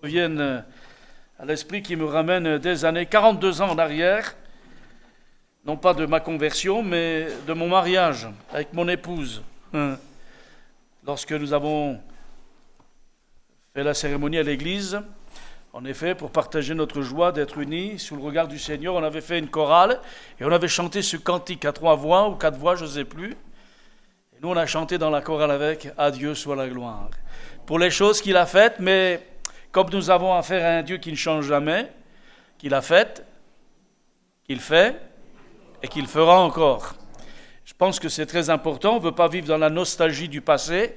Viennent à l'esprit qui me ramène des années 42 ans en arrière, non pas de ma conversion, mais de mon mariage avec mon épouse. Lorsque nous avons fait la cérémonie à l'église, en effet, pour partager notre joie d'être unis sous le regard du Seigneur, on avait fait une chorale et on avait chanté ce cantique à 3 voix ou 4 voix, je ne sais plus. Et nous, on a chanté dans la chorale avec « À Dieu soit la gloire ». Pour les choses qu'il a faites, mais comme nous avons affaire à un Dieu qui ne change jamais, qu'il a fait, qu'il fait et qu'il fera encore. Je pense que c'est très important. On ne veut pas vivre dans la nostalgie du passé,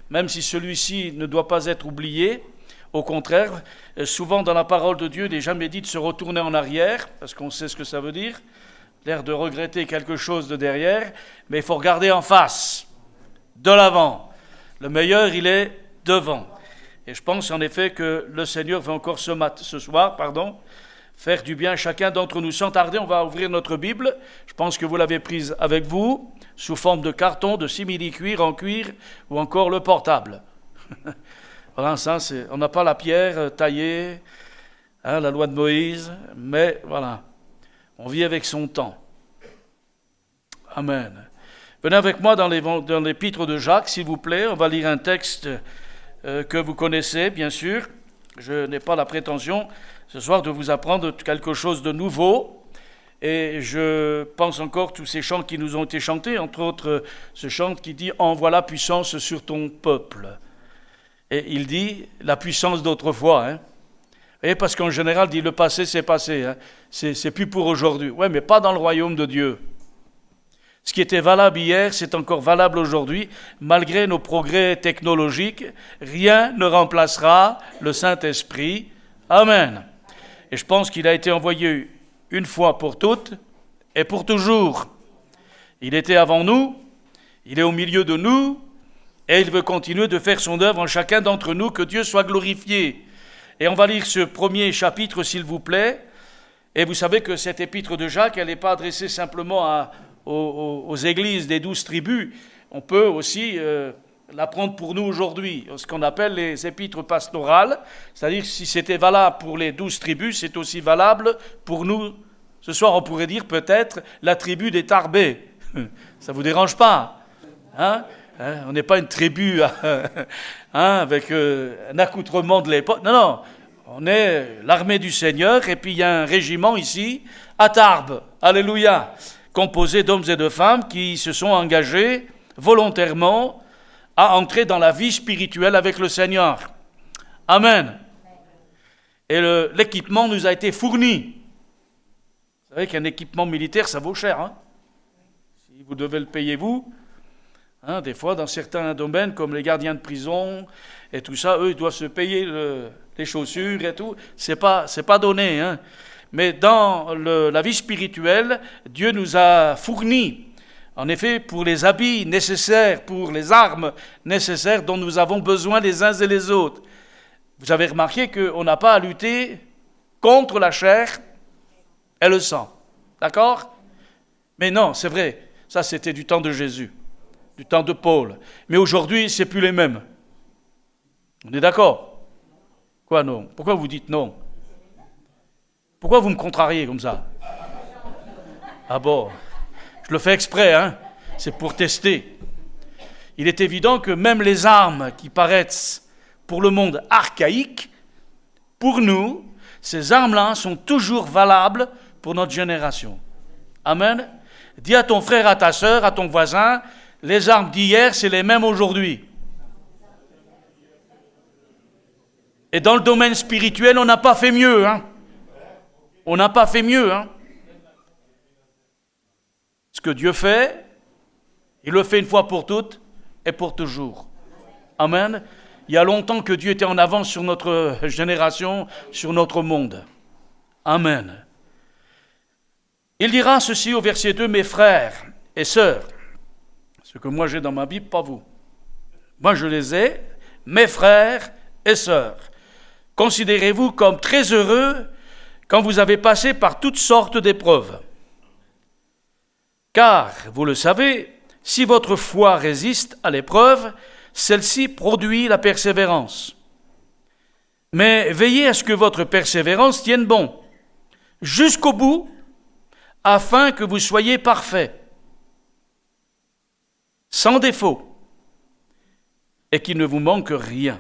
même si celui-ci ne doit pas être oublié. Au contraire, souvent dans la parole de Dieu, il n'est jamais dit de se retourner en arrière, parce qu'on sait ce que ça veut dire, l'air de regretter quelque chose de derrière, mais il faut regarder en face, de l'avant. Le meilleur, il est devant. Et je pense en effet que le Seigneur veut encore ce soir, faire du bien à chacun d'entre nous. Sans tarder, on va ouvrir notre Bible. Je pense que vous l'avez prise avec vous, sous forme de carton, de simili-cuir, en cuir, ou encore le portable. Voilà, ça, on n'a pas la pierre taillée, la loi de Moïse, mais voilà, on vit avec son temps. Amen. Venez avec moi dans l'épître de Jacques, s'il vous plaît. On va lire un texte que vous connaissez, bien sûr. Je n'ai pas la prétention ce soir de vous apprendre quelque chose de nouveau. Et je pense encore tous ces chants qui nous ont été chantés, entre autres ce chant qui dit « Envoie la puissance sur ton peuple ». Et il dit la puissance d'autrefois. Et parce qu'en général, il dit le passé, c'est passé. C'est plus pour aujourd'hui. Oui, mais pas dans le royaume de Dieu. Ce qui était valable hier, c'est encore valable aujourd'hui. Malgré nos progrès technologiques, rien ne remplacera le Saint-Esprit. Amen. Et je pense qu'il a été envoyé une fois pour toutes et pour toujours. Il était avant nous, il est au milieu de nous, et il veut continuer de faire son œuvre en chacun d'entre nous, que Dieu soit glorifié. Et on va lire ce premier chapitre, s'il vous plaît. Et vous savez que cette épître de Jacques, elle n'est pas adressée simplement aux églises des 12 tribus. On peut aussi la prendre pour nous aujourd'hui, ce qu'on appelle les épîtres pastorales. C'est-à-dire, si c'était valable pour les 12 tribus, c'est aussi valable pour nous. Ce soir, on pourrait dire peut-être la tribu des Tarbés. Ça ne vous dérange pas, on n'est pas une tribu avec un accoutrement de l'époque. Non, on est l'armée du Seigneur et puis il y a un régiment ici à Tarbes, alléluia, composé d'hommes et de femmes qui se sont engagés volontairement à entrer dans la vie spirituelle avec le Seigneur. Amen. Et l'équipement nous a été fourni. Vous savez qu'un équipement militaire, ça vaut cher. Si vous devez le payer vous, des fois, dans certains domaines, comme les gardiens de prison et tout ça, eux, ils doivent se payer les chaussures et tout. C'est pas donné. Mais dans la vie spirituelle, Dieu nous a fourni, en effet, pour les habits nécessaires, pour les armes nécessaires dont nous avons besoin les uns et les autres. Vous avez remarqué qu'on n'a pas à lutter contre la chair et le sang. D'accord ? Mais non, c'est vrai. Ça, c'était du temps de Jésus. Du temps de Paul. Mais aujourd'hui, c'est plus les mêmes. On est d'accord? Quoi non? Pourquoi vous dites non? Pourquoi vous me contrariez comme ça? Ah bon? Je le fais exprès, c'est pour tester. Il est évident que même les armes qui paraissent pour le monde archaïques, pour nous, ces armes-là sont toujours valables pour notre génération. Amen? Dis à ton frère, à ta sœur, à ton voisin, les armes d'hier, c'est les mêmes aujourd'hui. Et dans le domaine spirituel, on n'a pas fait mieux. On n'a pas fait mieux. Ce que Dieu fait, il le fait une fois pour toutes et pour toujours. Amen. Il y a longtemps que Dieu était en avance sur notre génération, sur notre monde. Amen. Il dira ceci au verset 2, mes frères et sœurs. Ce que moi j'ai dans ma Bible, pas vous. Moi je les ai, mes frères et sœurs. Considérez-vous comme très heureux quand vous avez passé par toutes sortes d'épreuves. Car, vous le savez, si votre foi résiste à l'épreuve, celle-ci produit la persévérance. Mais veillez à ce que votre persévérance tienne bon, jusqu'au bout, afin que vous soyez parfaits, sans défaut, et qu'il ne vous manque rien.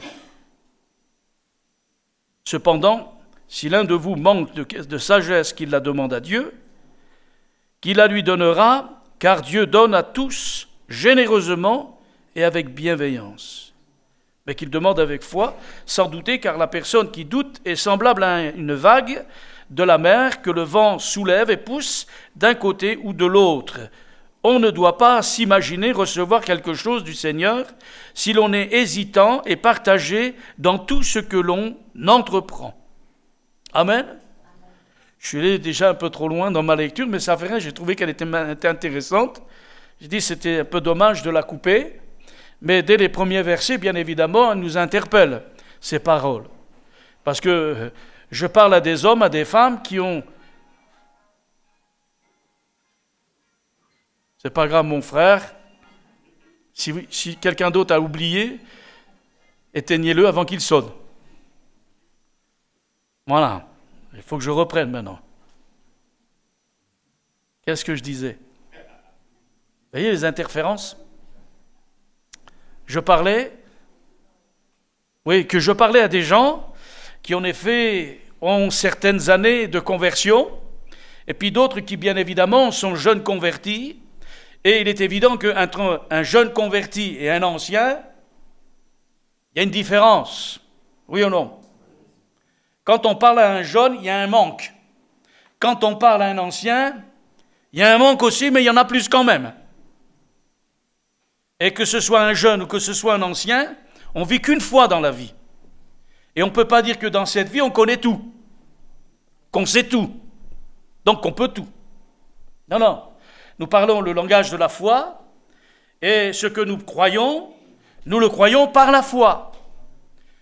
Cependant, si l'un de vous manque de sagesse, qu'il la demande à Dieu, qu'il la lui donnera, car Dieu donne à tous généreusement et avec bienveillance. Mais qu'il demande avec foi, sans douter, car la personne qui doute est semblable à une vague de la mer que le vent soulève et pousse d'un côté ou de l'autre. On ne doit pas s'imaginer recevoir quelque chose du Seigneur si l'on est hésitant et partagé dans tout ce que l'on entreprend. Amen. Je suis allé déjà un peu trop loin dans ma lecture, mais ça fait rien, j'ai trouvé qu'elle était intéressante. J'ai dit que c'était un peu dommage de la couper, mais dès les premiers versets, bien évidemment, elle nous interpelle, ces paroles. Parce que je parle à des hommes, à des femmes qui ont... C'est pas grave, mon frère, si quelqu'un d'autre a oublié, éteignez-le avant qu'il sonne. Voilà. Il faut que je reprenne maintenant. Qu'est-ce que je disais? Vous voyez les interférences? Je parlais à des gens qui en effet ont certaines années de conversion, et puis d'autres qui bien évidemment sont jeunes convertis, et il est évident qu'entre un jeune converti et un ancien, il y a une différence. Oui ou non? Quand on parle à un jeune, il y a un manque. Quand on parle à un ancien, il y a un manque aussi, mais il y en a plus quand même. Et que ce soit un jeune ou que ce soit un ancien, on vit qu'une fois dans la vie. Et on ne peut pas dire que dans cette vie, on connaît tout, qu'on sait tout, donc qu'on peut tout. Non, non. Nous parlons le langage de la foi, et ce que nous croyons, nous le croyons par la foi.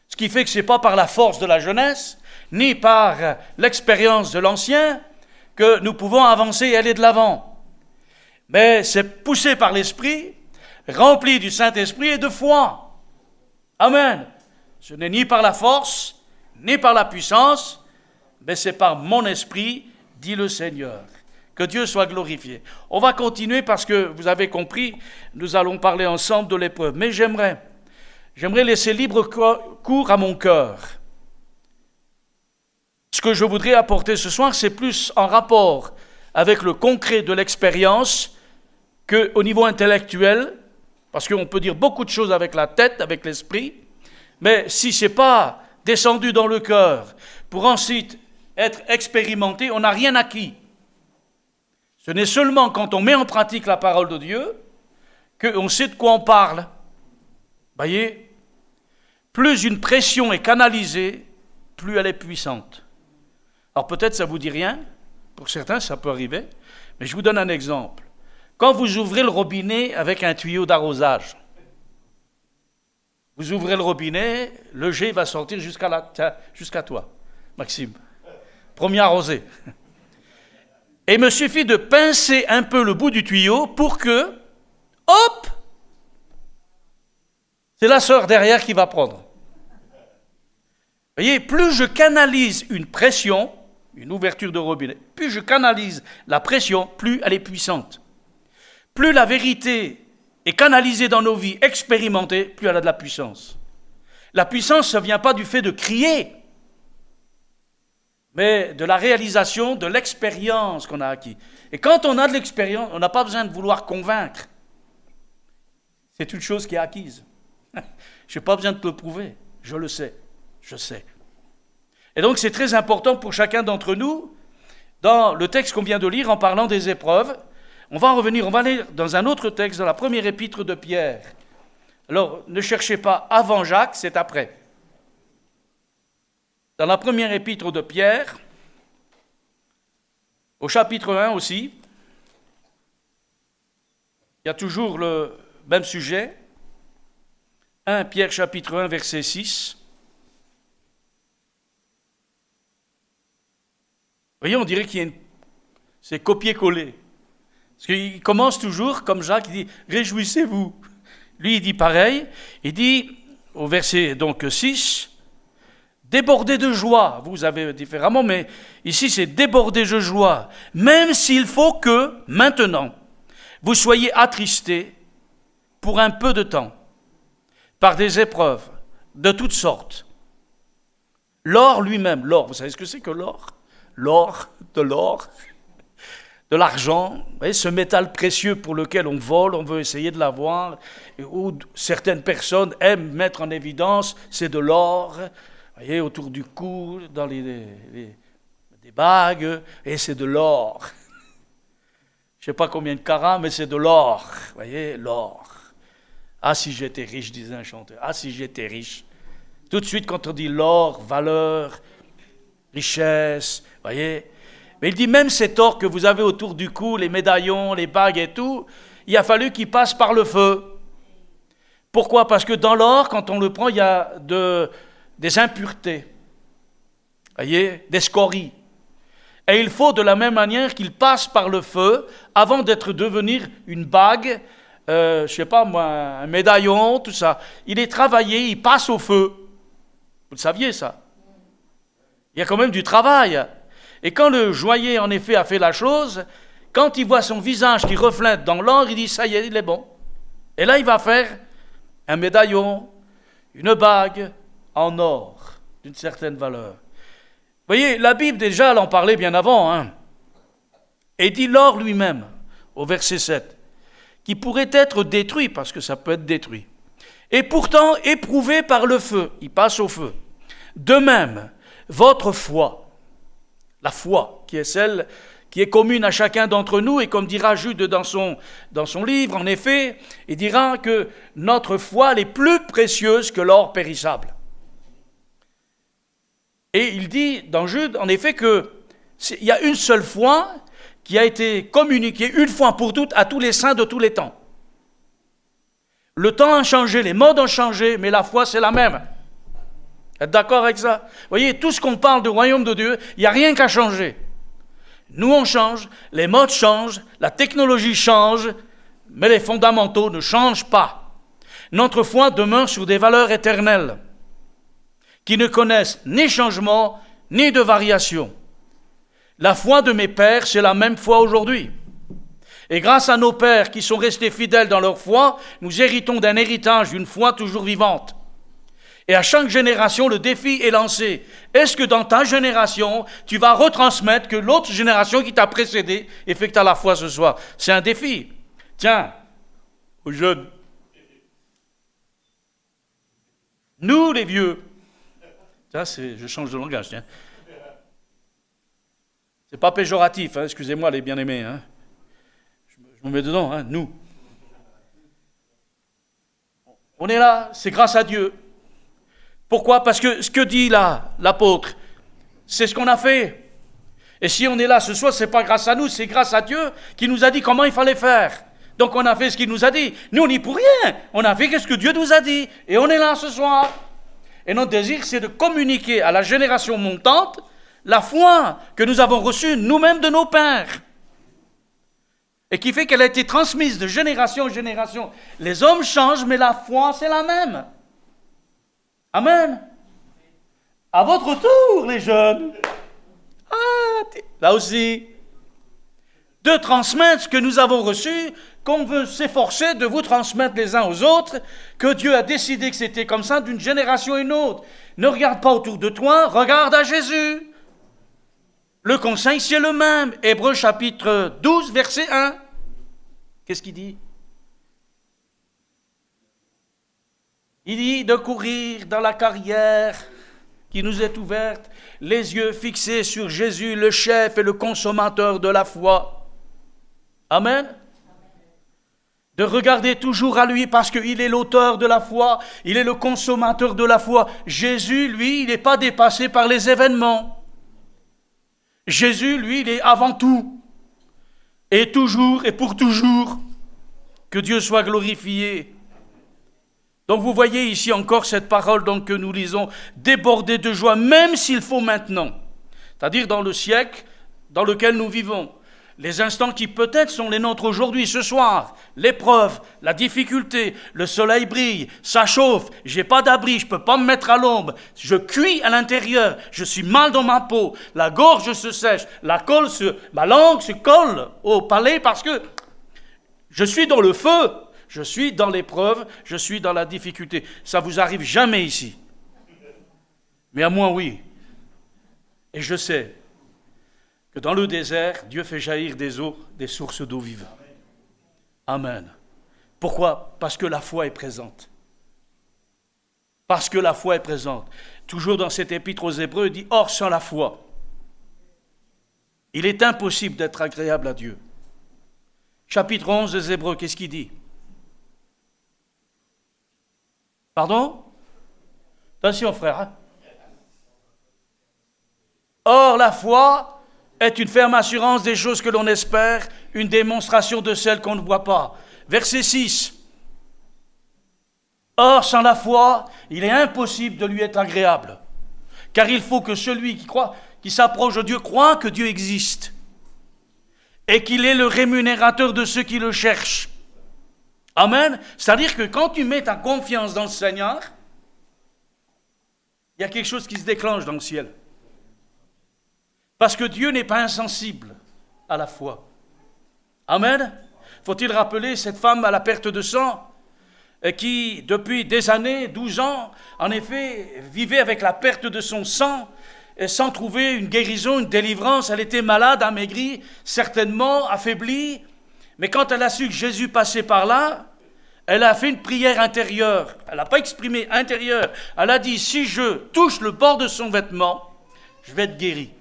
Ce qui fait que ce n'est pas par la force de la jeunesse, ni par l'expérience de l'ancien, que nous pouvons avancer et aller de l'avant. Mais c'est poussé par l'Esprit, rempli du Saint-Esprit et de foi. Amen. Ce n'est ni par la force, ni par la puissance, mais c'est par mon esprit, dit le Seigneur. Que Dieu soit glorifié. On va continuer parce que, vous avez compris, nous allons parler ensemble de l'épreuve. Mais j'aimerais laisser libre cours à mon cœur. Ce que je voudrais apporter ce soir, c'est plus en rapport avec le concret de l'expérience qu'au niveau intellectuel, parce qu'on peut dire beaucoup de choses avec la tête, avec l'esprit, mais si ce n'est pas descendu dans le cœur pour ensuite être expérimenté, on n'a rien acquis. Ce n'est seulement quand on met en pratique la parole de Dieu qu'on sait de quoi on parle. Voyez, plus une pression est canalisée, plus elle est puissante. Alors peut-être ça ne vous dit rien, pour certains ça peut arriver, mais je vous donne un exemple. Quand vous ouvrez le robinet avec un tuyau d'arrosage, vous ouvrez le robinet, le jet va sortir jusqu'à toi, Maxime. Premier arrosé. Et il me suffit de pincer un peu le bout du tuyau pour que, hop, c'est la sœur derrière qui va prendre. Vous voyez, plus je canalise une pression, une ouverture de robinet, plus je canalise la pression, plus elle est puissante. Plus la vérité est canalisée dans nos vies, expérimentée, plus elle a de la puissance. La puissance ne vient pas du fait de crier, mais de la réalisation de l'expérience qu'on a acquis. Et quand on a de l'expérience, on n'a pas besoin de vouloir convaincre. C'est une chose qui est acquise. Je n'ai pas besoin de te le prouver, je le sais, je sais. Et donc c'est très important pour chacun d'entre nous, dans le texte qu'on vient de lire en parlant des épreuves, on va aller dans un autre texte, dans la première épître de Pierre. Alors, ne cherchez pas avant Jacques, c'est après. Dans la première épître de Pierre, au chapitre 1 aussi, il y a toujours le même sujet. 1 Pierre chapitre 1, verset 6. Vous voyez, on dirait qu'il y a c'est copier-coller. Parce qu'il commence toujours, comme Jacques, il dit « Réjouissez-vous ». Lui, il dit pareil. Il dit, au verset donc 6, « Débordé de joie, vous avez différemment, mais ici c'est débordé de joie, même s'il faut que, maintenant, vous soyez attristés pour un peu de temps, par des épreuves de toutes sortes. L'or lui-même, l'or, vous savez ce que c'est que l'or? L'or, de l'argent, vous voyez, ce métal précieux pour lequel on vole, on veut essayer de l'avoir, ou certaines personnes aiment mettre en évidence, c'est de l'or, vous voyez, autour du cou, dans des bagues, et c'est de l'or. Je ne sais pas combien de carats, mais c'est de l'or, vous voyez, l'or. Ah, si j'étais riche, disait un chanteur, ah, si j'étais riche. Tout de suite, quand on dit l'or, valeur, richesse, vous voyez. Mais il dit même cet or que vous avez autour du cou, les médaillons, les bagues et tout, il a fallu qu'il passe par le feu. Pourquoi? Parce que dans l'or, quand on le prend, il y a des impuretés, vous voyez, des scories. Et il faut de la même manière qu'il passe par le feu avant d'être devenir une bague, je ne sais pas moi, un médaillon, tout ça. Il est travaillé, il passe au feu. Vous le saviez ça? Il y a quand même du travail. Et quand le joaillier en effet a fait la chose, quand il voit son visage qui reflète dans l'or, il dit ça y est, il est bon. Et là il va faire un médaillon, une bague en or d'une certaine valeur. Vous voyez, la Bible déjà elle en parlait bien avant, hein. Et dit l'or lui-même, au verset 7, qui pourrait être détruit, parce que ça peut être détruit, et pourtant éprouvé par le feu, il passe au feu. De même, votre foi, la foi qui est celle qui est commune à chacun d'entre nous, et comme dira Jude dans son livre, en effet, il dira que notre foi elle est plus précieuse que l'or périssable. Et il dit dans Jude, en effet, qu'il y a une seule foi qui a été communiquée une fois pour toutes à tous les saints de tous les temps. Le temps a changé, les modes ont changé, mais la foi c'est la même. Êtes d'accord avec ça? Vous voyez, tout ce qu'on parle du royaume de Dieu, il n'y a rien qu'à changer. Nous on change, les modes changent, la technologie change, mais les fondamentaux ne changent pas. Notre foi demeure sur des valeurs éternelles qui ne connaissent ni changement ni de variation. La foi de mes pères, c'est la même foi aujourd'hui. Et grâce à nos pères qui sont restés fidèles dans leur foi, nous héritons d'un héritage, d'une foi toujours vivante. Et à chaque génération, le défi est lancé. Est-ce que dans ta génération, tu vas retransmettre que l'autre génération qui t'a précédé et fait que tu as la foi ce soir? C'est un défi. Tiens, aux jeunes. Nous, les vieux. Ça, je change de langage, tiens. C'est pas péjoratif, hein, excusez-moi les bien-aimés. Hein. Je me mets dedans, hein, nous. On est là, c'est grâce à Dieu. Pourquoi? Parce que ce que dit là l'apôtre, c'est ce qu'on a fait. Et si on est là ce soir, c'est pas grâce à nous, c'est grâce à Dieu qui nous a dit comment il fallait faire. Donc on a fait ce qu'il nous a dit. Nous, on n'y pour rien. On a fait ce que Dieu nous a dit. Et on est là ce soir. Et notre désir, c'est de communiquer à la génération montante la foi que nous avons reçue nous-mêmes de nos pères. Et qui fait qu'elle a été transmise de génération en génération. Les hommes changent, mais la foi, c'est la même. Amen. À votre tour, les jeunes. Là aussi. De transmettre ce que nous avons reçu, qu'on veut s'efforcer de vous transmettre les uns aux autres, que Dieu a décidé que c'était comme ça d'une génération à une autre. Ne regarde pas autour de toi, regarde à Jésus. Le conseil, c'est le même. Hébreux chapitre 12, verset 1. Qu'est-ce qu'il dit? Il dit de courir dans la carrière qui nous est ouverte, les yeux fixés sur Jésus, le chef et le consommateur de la foi. Amen. De regarder toujours à lui parce qu'il est l'auteur de la foi, il est le consommateur de la foi. Jésus, lui, il n'est pas dépassé par les événements. Jésus, lui, il est avant tout, et toujours et pour toujours. Que Dieu soit glorifié. Donc vous voyez ici encore cette parole donc, que nous lisons, débordée de joie, même s'il faut maintenant. C'est-à-dire dans le siècle dans lequel nous vivons. les instants qui peut-être sont les nôtres aujourd'hui, ce soir, l'épreuve, la difficulté, le soleil brille, ça chauffe, j'ai pas d'abri, je peux pas me mettre à l'ombre, je cuis à l'intérieur, je suis mal dans ma peau, la gorge se sèche, ma langue se colle au palais parce que je suis dans le feu, je suis dans l'épreuve, je suis dans la difficulté. Ça vous arrive jamais ici. Mais à moi, oui. Et je sais que dans le désert, Dieu fait jaillir des eaux, des sources d'eau vive. Amen. Pourquoi ? Parce que la foi est présente. Parce que la foi est présente. Toujours dans cet épître aux Hébreux, il dit « Or, sans la foi, il est impossible d'être agréable à Dieu. » Chapitre 11 des Hébreux, qu'est-ce qu'il dit ? Pardon ? Attention, frère. Hein ? Or, la foi est une ferme assurance des choses que l'on espère, une démonstration de celles qu'on ne voit pas. Verset 6. Or, sans la foi, il est impossible de lui être agréable. Car il faut que celui qui s'approche de Dieu, croit que Dieu existe et qu'il est le rémunérateur de ceux qui le cherchent. Amen. C'est-à-dire que quand tu mets ta confiance dans le Seigneur, il y a quelque chose qui se déclenche dans le ciel. Parce que Dieu n'est pas insensible à la foi. Amen. Faut-il rappeler cette femme à la perte de sang qui, depuis des années, 12 ans, en effet, vivait avec la perte de son sang et sans trouver une guérison, une délivrance. Elle était malade, amaigrie, certainement affaiblie. Mais quand elle a su que Jésus passait par là, elle a fait une prière intérieure. Elle n'a pas exprimé intérieure. Elle a dit, si je touche le bord de son vêtement, je vais être guérie.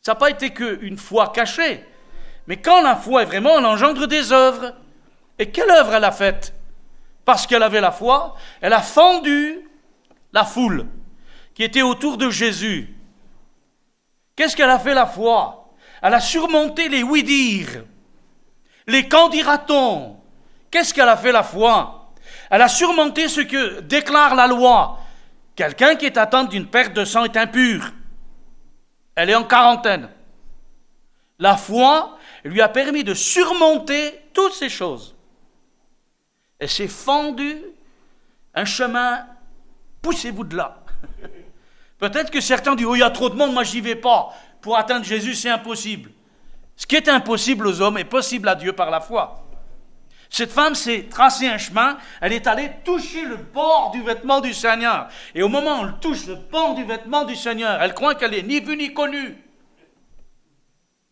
Ça n'a pas été qu'une foi cachée. Mais quand la foi est vraiment, elle engendre des œuvres. Et quelle œuvre elle a faite ? Parce qu'elle avait la foi, elle a fendu la foule qui était autour de Jésus. Qu'est-ce qu'elle a fait la foi ? Elle a surmonté les oui-dire, les qu'en dira-t-on. Qu'est-ce qu'elle a fait la foi ? Elle a surmonté ce que déclare la loi. Quelqu'un qui est atteint d'une perte de sang est impur. Elle est en quarantaine. La foi lui a permis de surmonter toutes ces choses. Elle s'est fendue un chemin, poussez-vous de là. Peut-être que certains disent, oh, il y a trop de monde, moi j'y vais pas. Pour atteindre Jésus, c'est impossible. Ce qui est impossible aux hommes est possible à Dieu par la foi. Cette femme s'est tracé un chemin, elle est allée toucher le bord du vêtement du Seigneur. Et au moment où elle touche le bord du vêtement du Seigneur, elle croit qu'elle est ni vue ni connue.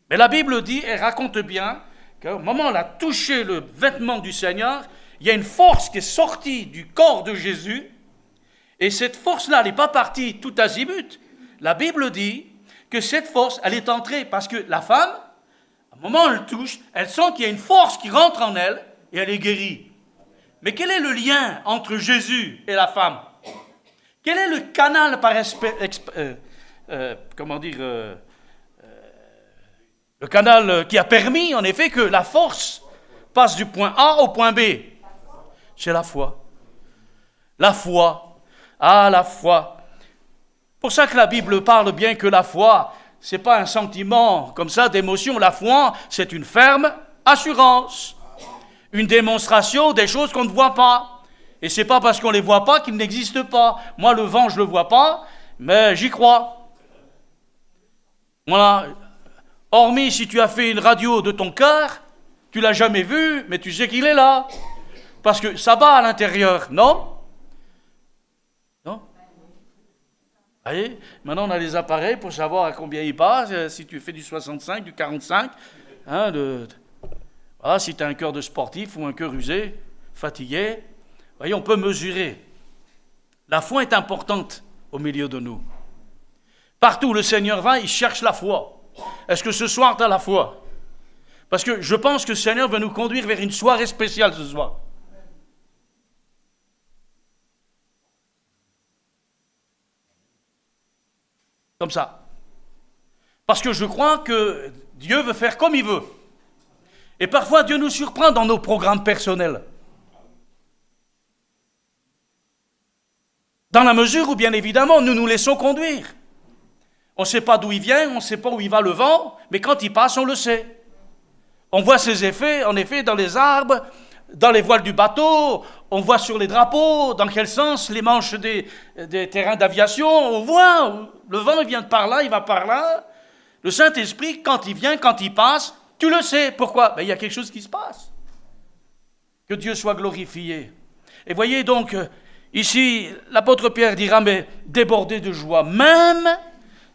Mais la Bible dit, elle raconte bien, qu'au moment où elle a touché le vêtement du Seigneur, il y a une force qui est sortie du corps de Jésus, et cette force-là, elle n'est pas partie tout azimut. La Bible dit que cette force, elle est entrée parce que la femme, au moment où elle touche, elle sent qu'il y a une force qui rentre en elle, et elle est guérie. Mais quel est le lien entre Jésus et la femme ? Quel est le canal le canal qui a permis, en effet, que la force passe du point A au point B ? C'est la foi. La foi. Ah, la foi. Pour ça que la Bible parle bien que la foi, c'est pas un sentiment comme ça d'émotion. La foi, c'est une ferme assurance. Une démonstration des choses qu'on ne voit pas. Et c'est pas parce qu'on les voit pas qu'ils n'existent pas. Moi, le vent, je le vois pas, mais j'y crois. Voilà. Hormis si tu as fait une radio de ton cœur, tu l'as jamais vu, mais tu sais qu'il est là. Parce que ça bat à l'intérieur, non ? Non ? Vous voyez ? Maintenant, on a les appareils pour savoir à combien il bat, si tu fais du 65, du 45, voilà, si tu as un cœur de sportif ou un cœur usé, fatigué. Vous voyez, on peut mesurer. La foi est importante au milieu de nous. Partout où le Seigneur va, il cherche la foi. Est-ce que ce soir, tu as la foi ? Parce que je pense que le Seigneur va nous conduire vers une soirée spéciale ce soir. Comme ça. Parce que je crois que Dieu veut faire comme il veut. Et parfois, Dieu nous surprend dans nos programmes personnels. Dans la mesure où, bien évidemment, nous nous laissons conduire. On ne sait pas d'où il vient, on ne sait pas où il va le vent, mais quand il passe, on le sait. On voit ses effets, en effet, dans les arbres, dans les voiles du bateau, on voit sur les drapeaux, dans quel sens les manches des terrains d'aviation, on voit, le vent il vient de par là, il va par là. Le Saint-Esprit, quand il vient, quand il passe, tu le sais. Pourquoi? Il y a quelque chose qui se passe. Que Dieu soit glorifié. Et voyez donc, ici, l'apôtre Pierre dira, mais débordez de joie, même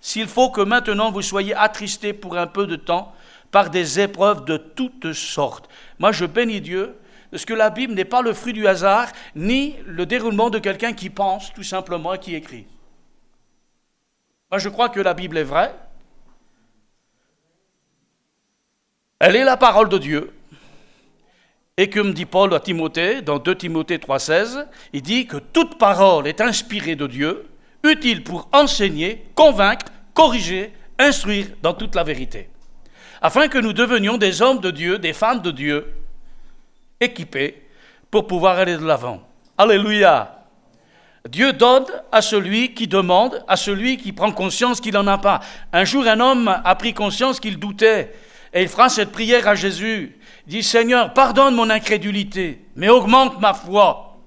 s'il faut que maintenant vous soyez attristés pour un peu de temps par des épreuves de toutes sortes. Moi, je bénis Dieu, parce que la Bible n'est pas le fruit du hasard, ni le déroulement de quelqu'un qui pense, tout simplement, et qui écrit. Moi, je crois que la Bible est vraie. Elle est la parole de Dieu. Et comme dit Paul à Timothée, dans 2 Timothée 3,16, il dit que toute parole est inspirée de Dieu, utile pour enseigner, convaincre, corriger, instruire dans toute la vérité, afin que nous devenions des hommes de Dieu, des femmes de Dieu, équipés pour pouvoir aller de l'avant. Alléluia! Dieu donne à celui qui demande, à celui qui prend conscience qu'il n'en a pas. Un jour, un homme a pris conscience qu'il doutait, et il fera cette prière à Jésus. Il dit, Seigneur, pardonne mon incrédulité, mais augmente ma foi.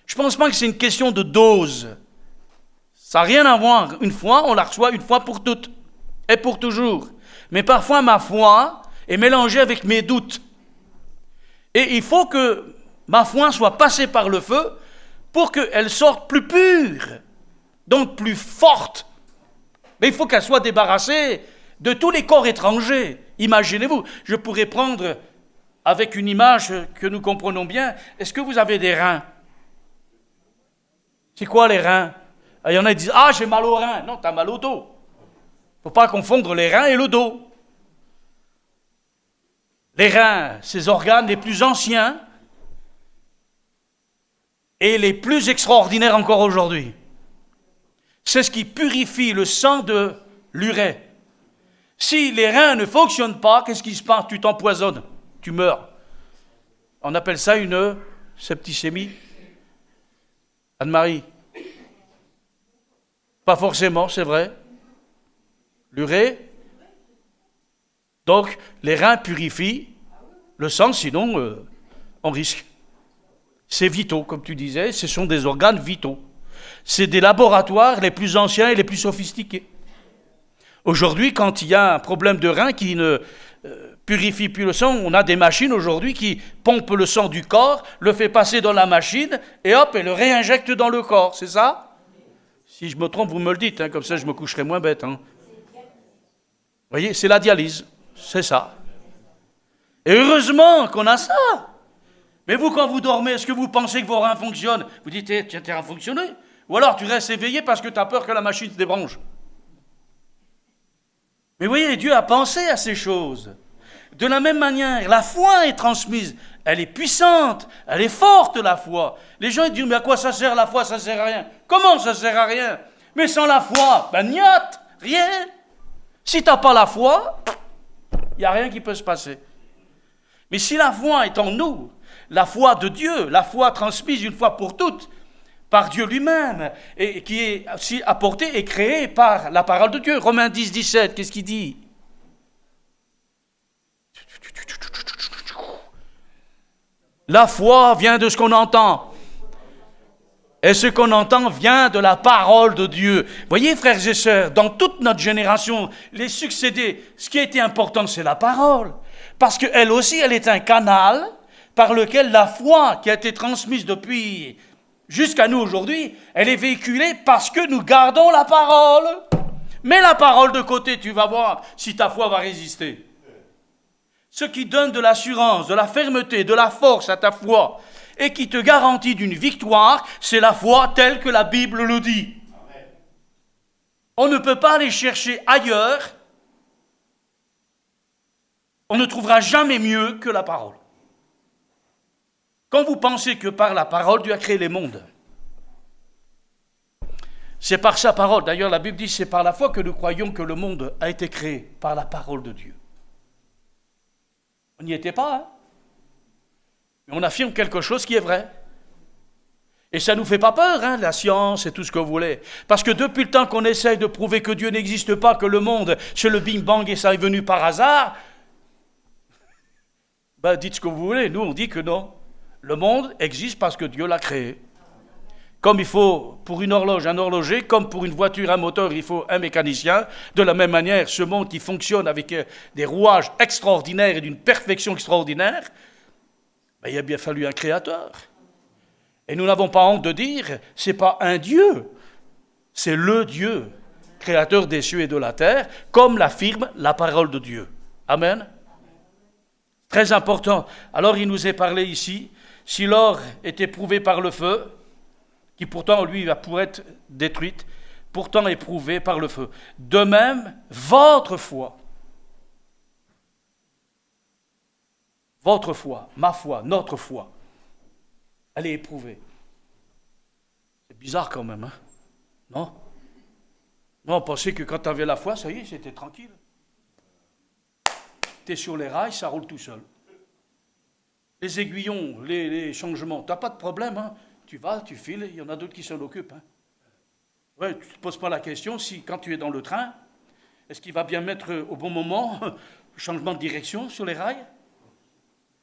Je ne pense pas que c'est une question de dose. Ça n'a rien à voir. Une foi, on la reçoit une fois pour toutes et pour toujours. Mais parfois, ma foi est mélangée avec mes doutes. Et il faut que ma foi soit passée par le feu pour qu'elle sorte plus pure, donc plus forte. Mais il faut qu'elle soit débarrassée de tous les corps étrangers. Imaginez-vous, je pourrais prendre, avec une image que nous comprenons bien, est-ce que vous avez des reins? C'est quoi les reins? Il y en a qui disent, ah, j'ai mal aux reins. Non, tu as mal au dos. Il ne faut pas confondre les reins et le dos. Les reins, ces organes les plus anciens et les plus extraordinaires encore aujourd'hui. C'est ce qui purifie le sang de l'urée. Si les reins ne fonctionnent pas, qu'est-ce qui se passe? Tu t'empoisonnes, tu meurs. On appelle ça une septicémie. Anne-Marie? Pas forcément, c'est vrai. L'urée. Donc, les reins purifient le sang, sinon, on risque. C'est vitaux, comme tu disais, ce sont des organes vitaux. C'est des laboratoires les plus anciens et les plus sophistiqués. Aujourd'hui, quand il y a un problème de rein qui ne purifie plus le sang, on a des machines aujourd'hui qui pompent le sang du corps, le fait passer dans la machine, et hop, et le réinjecte dans le corps, c'est ça? Si je me trompe, vous me le dites, comme ça je me coucherai moins bête. Vous voyez, c'est la dialyse, c'est ça. Et heureusement qu'on a ça. Mais vous, quand vous dormez, est-ce que vous pensez que vos reins fonctionnent? Vous dites, tiens, tes reins fonctionner? Ou alors tu restes éveillé parce que tu as peur que la machine se débranche. Mais vous voyez, Dieu a pensé à ces choses. De la même manière, la foi est transmise. Elle est puissante, elle est forte, la foi. Les gens ils disent, mais à quoi ça sert la foi? Ça sert à rien. Comment ça sert à rien? Mais sans la foi, niat, rien. Si tu n'as pas la foi, il n'y a rien qui peut se passer. Mais si la foi est en nous, la foi de Dieu, la foi transmise une fois pour toutes, par Dieu lui-même, et qui est aussi apportée et créée par la parole de Dieu. Romains 10, 17, qu'est-ce qu'il dit? La foi vient de ce qu'on entend. Et ce qu'on entend vient de la parole de Dieu. Voyez, frères et sœurs, dans toute notre génération, les succédés, ce qui a été important, c'est la parole. Parce qu'elle aussi, elle est un canal par lequel la foi qui a été transmise depuis jusqu'à nous aujourd'hui, elle est véhiculée parce que nous gardons la parole. Mets la parole de côté, tu vas voir si ta foi va résister. Ce qui donne de l'assurance, de la fermeté, de la force à ta foi et qui te garantit d'une victoire, c'est la foi telle que la Bible le dit. Amen. On ne peut pas aller chercher ailleurs. On ne trouvera jamais mieux que la parole. Quand vous pensez que par la parole, Dieu a créé les mondes, c'est par sa parole. D'ailleurs, la Bible dit, c'est par la foi que nous croyons que le monde a été créé, par la parole de Dieu. On n'y était pas, Mais on affirme quelque chose qui est vrai. Et ça ne nous fait pas peur, hein, la science et tout ce que vous voulez. Parce que depuis le temps qu'on essaye de prouver que Dieu n'existe pas, que le monde, c'est le Big Bang et ça est venu par hasard, dites ce que vous voulez. Nous, on dit que non. Le monde existe parce que Dieu l'a créé. Comme il faut pour une horloge un horloger, comme pour une voiture un moteur, il faut un mécanicien. De la même manière, ce monde qui fonctionne avec des rouages extraordinaires et d'une perfection extraordinaire, il a bien fallu un créateur. Et nous n'avons pas honte de dire, c'est pas un Dieu, c'est le Dieu, créateur des cieux et de la terre, comme l'affirme la parole de Dieu. Amen. Très important. Alors il nous est parlé ici, si l'or est éprouvé par le feu, qui pourtant lui va pour être détruite, pourtant éprouvé par le feu. De même, votre foi, ma foi, notre foi, elle est éprouvée. C'est bizarre quand même, hein? Non? Non, on pensait que quand tu avais la foi, ça y est, c'était tranquille. Tu es sur les rails, ça roule tout seul. Les aiguillons, les changements, tu n'as pas de problème, hein? Tu vas, tu files, il y en a d'autres qui s'en occupent. Hein? Ouais, tu ne te poses pas la question si, quand tu es dans le train, est-ce qu'il va bien mettre au bon moment le changement de direction sur les rails?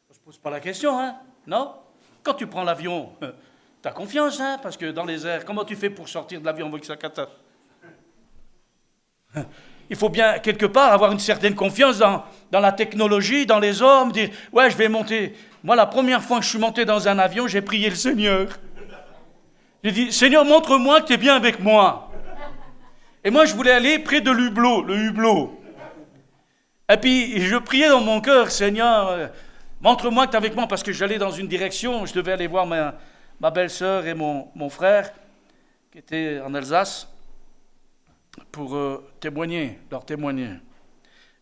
On ne se pose pas la question, hein? Non? Quand tu prends l'avion, tu as confiance, hein? Parce que dans les airs, comment tu fais pour sortir de l'avion avec sa cata? Il faut bien, quelque part, avoir une certaine confiance dans la technologie, dans les hommes, dire, ouais, je vais monter. Moi, la première fois que je suis monté dans un avion, j'ai prié le Seigneur. J'ai dit, Seigneur, montre-moi que tu es bien avec moi. Et moi, je voulais aller près de l'hublot, le hublot. Et puis, je priais dans mon cœur, Seigneur, montre-moi que tu es avec moi, parce que j'allais dans une direction, je devais aller voir ma belle-sœur et mon frère, qui étaient en Alsace, pour leur témoigner.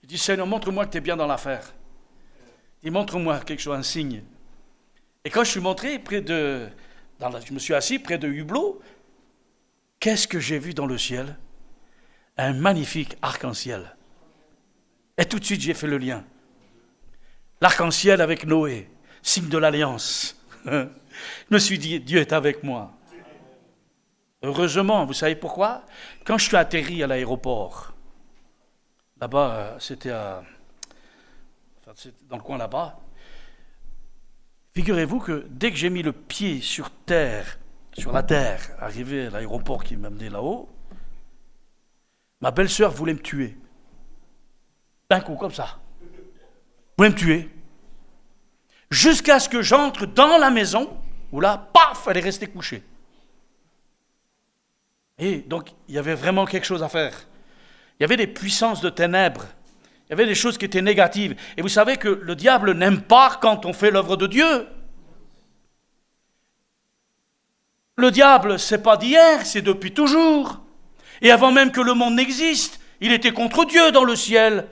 Je dis, Seigneur, montre-moi que tu es bien dans l'affaire. Il montre-moi quelque chose, un signe. Et quand je suis montré je me suis assis près de hublot, qu'est-ce que j'ai vu dans le ciel? Un magnifique arc-en-ciel. Et tout de suite, j'ai fait le lien. L'arc-en-ciel avec Noé, signe de l'alliance. Je me suis dit, Dieu est avec moi. Heureusement, vous savez pourquoi? Quand je suis atterri à l'aéroport, là-bas, c'était dans le coin là-bas, figurez-vous que dès que j'ai mis le pied sur la terre, arrivé à l'aéroport qui m'amenait là-haut, ma belle-sœur voulait me tuer. D'un coup, comme ça. Voulait me tuer. Jusqu'à ce que j'entre dans la maison, où là, paf, elle est restée couchée. Et donc, il y avait vraiment quelque chose à faire. Il y avait des puissances de ténèbres. Il y avait des choses qui étaient négatives. Et vous savez que le diable n'aime pas quand on fait l'œuvre de Dieu. Le diable, c'est pas d'hier, c'est depuis toujours. Et avant même que le monde n'existe, il était contre Dieu dans le ciel.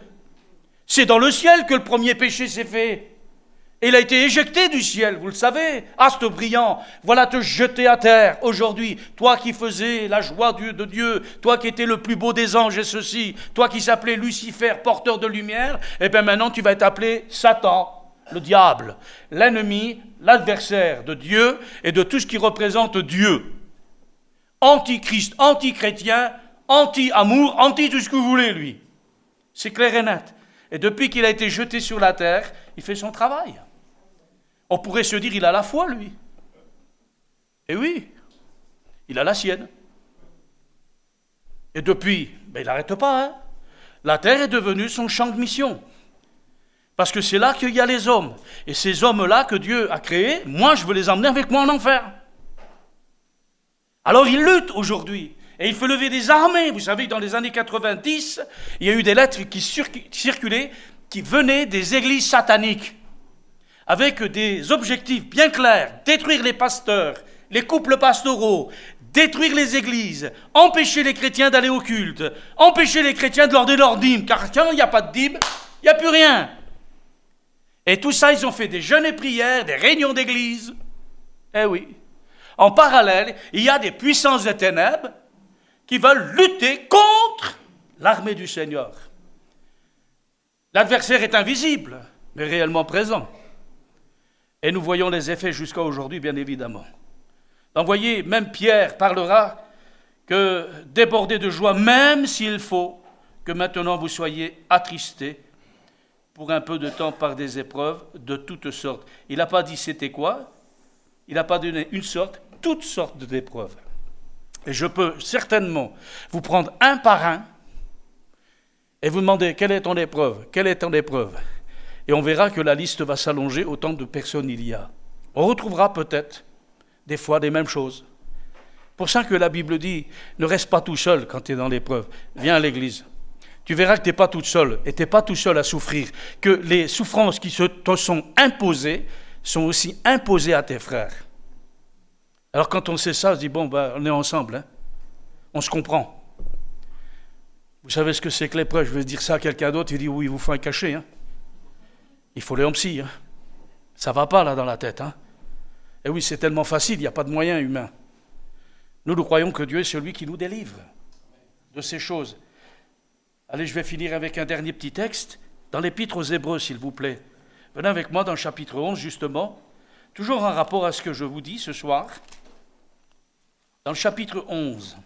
C'est dans le ciel que le premier péché s'est fait. Et il a été éjecté du ciel, vous le savez. Astre brillant, voilà te jeter à terre aujourd'hui. Toi qui faisais la joie de Dieu, toi qui étais le plus beau des anges et ceci, toi qui s'appelais Lucifer, porteur de lumière, et bien maintenant tu vas être appelé Satan, le diable, l'ennemi, l'adversaire de Dieu et de tout ce qui représente Dieu. Antichrist, anti-chrétien, anti-amour, anti tout ce que vous voulez, lui. C'est clair et net. Et depuis qu'il a été jeté sur la terre, il fait son travail. On pourrait se dire, il a la foi, lui. Et oui, il a la sienne. Et depuis, il n'arrête pas. Hein. La terre est devenue son champ de mission. Parce que c'est là qu'il y a les hommes. Et ces hommes-là que Dieu a créés, moi, je veux les emmener avec moi en enfer. Alors il lutte aujourd'hui. Et il fait lever des armées. Vous savez, dans les années 90, il y a eu des lettres qui circulaient, qui venaient des églises sataniques, avec des objectifs bien clairs, détruire les pasteurs, les couples pastoraux, détruire les églises, empêcher les chrétiens d'aller au culte, empêcher les chrétiens de leur donner leur dîme, car quand il n'y a pas de dîme, il n'y a plus rien. Et tout ça, ils ont fait des jeûnes et prières, des réunions d'église. Eh oui. En parallèle, il y a des puissances des ténèbres qui veulent lutter contre l'armée du Seigneur. L'adversaire est invisible, mais réellement présent. Et nous voyons les effets jusqu'à aujourd'hui, bien évidemment. Envoyé, même Pierre parlera que débordé de joie, même s'il faut que maintenant vous soyez attristés pour un peu de temps par des épreuves de toutes sortes. Il n'a pas dit c'était quoi, il n'a pas donné une sorte, toutes sortes d'épreuves. Et je peux certainement vous prendre un par un et vous demander quelle est ton épreuve, quelle est ton épreuve. Et on verra que la liste va s'allonger autant de personnes il y a. On retrouvera peut-être des fois les mêmes choses. Pour ça que la Bible dit, ne reste pas tout seul quand tu es dans l'épreuve. Viens à l'église. Tu verras que tu n'es pas toute seule et tu n'es pas tout seul à souffrir. Que les souffrances qui te sont imposées sont aussi imposées à tes frères. Alors quand on sait ça, on se dit, bon, on est ensemble. Hein. On se comprend. Vous savez ce que c'est que l'épreuve? Je vais dire ça à quelqu'un d'autre, il dit, oui, il vous faut un cachet. Hein. Il faut aller en psy. Hein. Ça ne va pas là dans la tête. Hein. Et oui, c'est tellement facile, il n'y a pas de moyens humains. Nous croyons que Dieu est celui qui nous délivre de ces choses. Allez, je vais finir avec un dernier petit texte, dans l'Épître aux Hébreux, s'il vous plaît. Venez avec moi dans le chapitre 11, justement, toujours en rapport à ce que je vous dis ce soir. Dans le chapitre 11,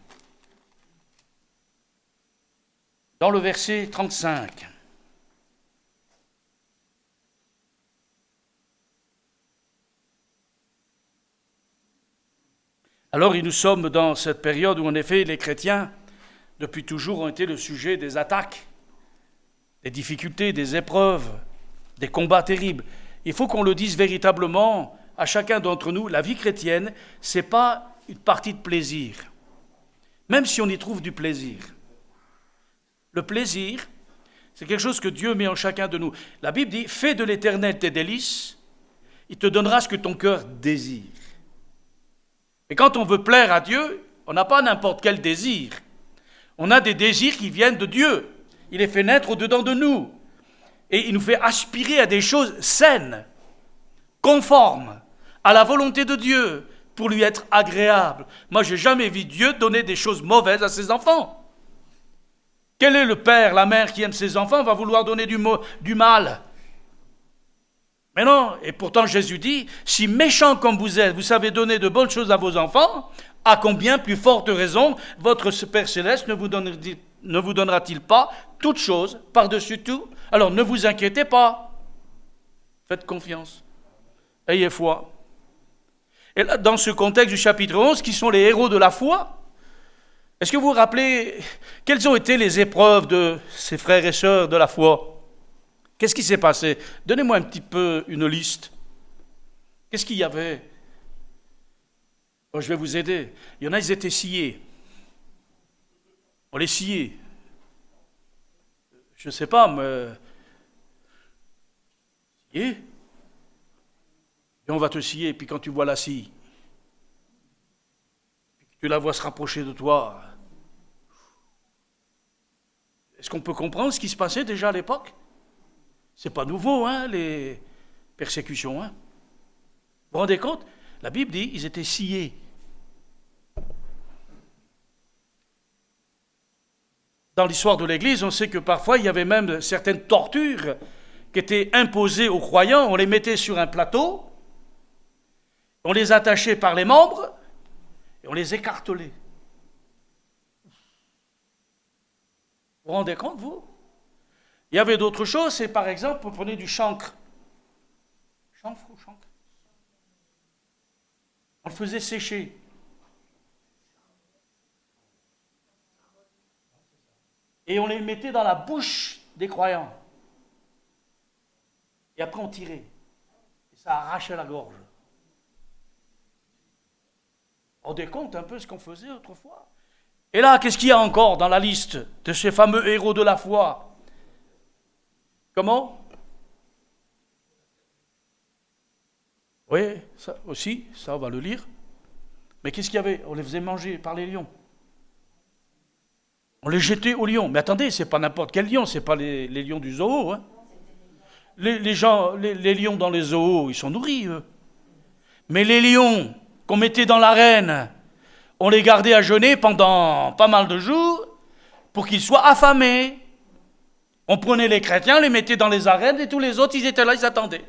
dans le verset 35. Alors, nous sommes dans cette période où, en effet, les chrétiens, depuis toujours, ont été le sujet des attaques, des difficultés, des épreuves, des combats terribles. Il faut qu'on le dise véritablement à chacun d'entre nous, la vie chrétienne, ce n'est pas une partie de plaisir, même si on y trouve du plaisir. Le plaisir, c'est quelque chose que Dieu met en chacun de nous. La Bible dit, fais de l'Éternel tes délices, il te donnera ce que ton cœur désire. Et quand on veut plaire à Dieu, on n'a pas n'importe quel désir. On a des désirs qui viennent de Dieu. Il les fait naître au-dedans de nous. Et il nous fait aspirer à des choses saines, conformes à la volonté de Dieu, pour lui être agréable. Moi, je n'ai jamais vu Dieu donner des choses mauvaises à ses enfants. Quel est le père, la mère qui aime ses enfants, va vouloir donner du mal? Mais non, et pourtant Jésus dit, si méchant comme vous êtes, vous savez donner de bonnes choses à vos enfants, à combien plus forte raison votre Père Céleste ne vous donnera-t-il pas toutes choses par-dessus tout? Alors ne vous inquiétez pas, faites confiance, ayez foi. Et là, dans ce contexte du chapitre 11, qui sont les héros de la foi, est-ce que vous vous rappelez quelles ont été les épreuves de ces frères et sœurs de la foi? Qu'est-ce qui s'est passé? Donnez-moi un petit peu une liste. Qu'est-ce qu'il y avait? Oh, je vais vous aider. Il y en a, ils étaient sciés. On les sciait. Je ne sais pas, mais... Scier? Et on va te scier, puis quand tu vois la scie, tu la vois se rapprocher de toi. Est-ce qu'on peut comprendre ce qui se passait déjà à l'époque? C'est pas nouveau, hein, les persécutions. Hein. Vous vous rendez compte? La Bible dit ils étaient sciés. Dans l'histoire de l'Église, on sait que parfois, il y avait même certaines tortures qui étaient imposées aux croyants. On les mettait sur un plateau, on les attachait par les membres et on les écartelait. Vous vous rendez compte, vous? Il y avait d'autres choses, c'est par exemple, vous prenez du chancre. Chancre ou chancre? On le faisait sécher. Et on les mettait dans la bouche des croyants. Et après on tirait. Et ça arrachait la gorge. Vous vous rendez compte un peu ce qu'on faisait autrefois? Et là, qu'est-ce qu'il y a encore dans la liste de ces fameux héros de la foi? Comment? Oui, ça aussi, ça on va le lire. Mais qu'est-ce qu'il y avait? On les faisait manger par les lions. On les jetait aux lions. Mais attendez, c'est pas n'importe quel lion, c'est pas les lions du zoo. Hein. Les lions dans les zoos, ils sont nourris, eux. Mais les lions qu'on mettait dans l'arène, on les gardait à jeûner pendant pas mal de jours pour qu'ils soient affamés. On prenait les chrétiens, les mettait dans les arènes et tous les autres, ils étaient là, ils attendaient.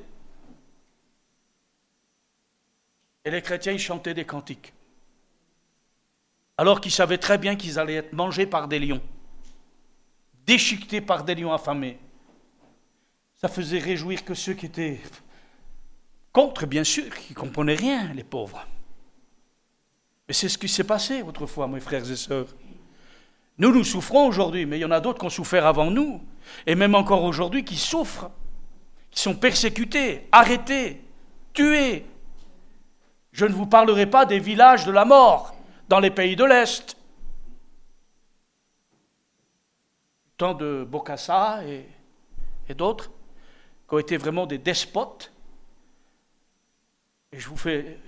Et les chrétiens, ils chantaient des cantiques. alors qu'ils savaient très bien qu'ils allaient être mangés par des lions, déchiquetés par des lions affamés. Ça faisait réjouir que ceux qui étaient contre, bien sûr, qui ne comprenaient rien, les pauvres. Mais c'est ce qui s'est passé autrefois, mes frères et sœurs. Nous souffrons aujourd'hui, mais il y en a d'autres qui ont souffert avant nous, et même encore aujourd'hui qui souffrent, qui sont persécutés, arrêtés, tués. Je ne vous parlerai pas des villages de la mort dans les pays de l'Est. Du temps de Bokassa et d'autres, qui ont été vraiment des despotes. Et je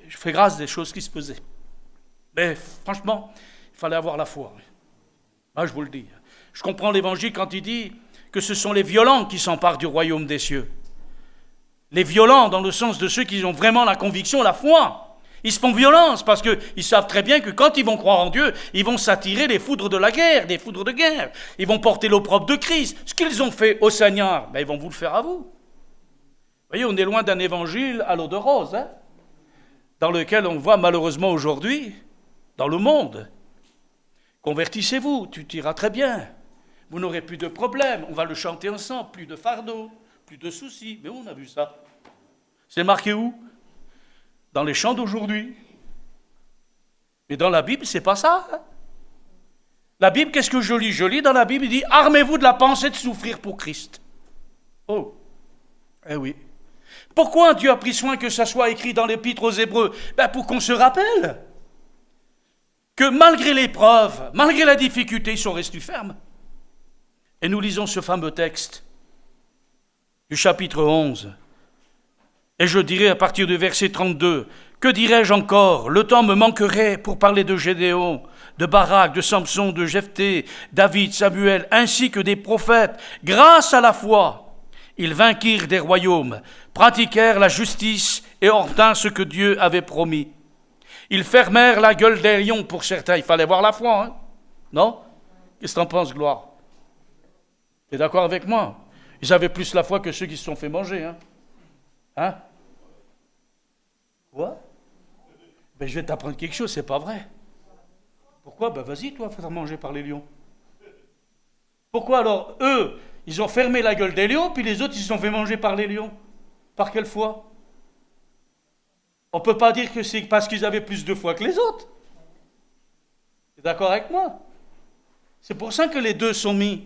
fais grâce des choses qui se faisaient. Mais franchement, il fallait avoir la foi. Moi, je vous le dis. Je comprends l'Évangile quand il dit que ce sont les violents qui s'emparent du royaume des cieux. Les violents dans le sens de ceux qui ont vraiment la conviction, la foi. Ils se font violence parce qu'ils savent très bien que quand ils vont croire en Dieu, ils vont s'attirer les foudres de la guerre, des foudres de guerre. Ils vont porter l'opprobre de Christ. Ce qu'ils ont fait au Seigneur, ils vont vous le faire à vous. Vous voyez, on est loin d'un évangile à l'eau de rose, dans lequel on voit malheureusement aujourd'hui, dans le monde. Convertissez-vous, tu iras très bien. Vous n'aurez plus de problème. On va le chanter ensemble. Plus de fardeau, plus de soucis. Mais où on a vu ça? C'est marqué où? Dans les chants d'aujourd'hui. Mais dans la Bible, c'est pas ça. La Bible, qu'est-ce que je lis? Je lis dans la Bible, il dit « Armez-vous de la pensée de souffrir pour Christ. » Oh, eh oui. Pourquoi Dieu a pris soin que ça soit écrit dans l'Épître aux Hébreux? Pour qu'on se rappelle que malgré l'épreuve, malgré la difficulté, ils sont restés fermes. Et nous lisons ce fameux texte du chapitre 11. Et je dirai à partir du verset 32, que dirais-je encore? Le temps me manquerait pour parler de Gédéon, de Barak, de Samson, de Jephthé, David, Samuel, ainsi que des prophètes. Grâce à la foi, ils vainquirent des royaumes, pratiquèrent la justice et obtinrent ce que Dieu avait promis. Ils fermèrent la gueule des lions pour certains. Il fallait voir la foi, hein? Non? Qu'est-ce que t'en penses, Gloire? Tu es d'accord avec moi? Ils avaient plus la foi que ceux qui se sont fait manger, hein? Hein? Quoi? Je vais t'apprendre quelque chose, c'est pas vrai. Pourquoi? Vas-y, toi, faire manger par les lions. Pourquoi alors, eux, ils ont fermé la gueule des lions, puis les autres, ils se sont fait manger par les lions? Par quelle foi? On ne peut pas dire que c'est parce qu'ils avaient plus de foi que les autres. Tu es d'accord avec moi? C'est pour ça que les deux sont mis.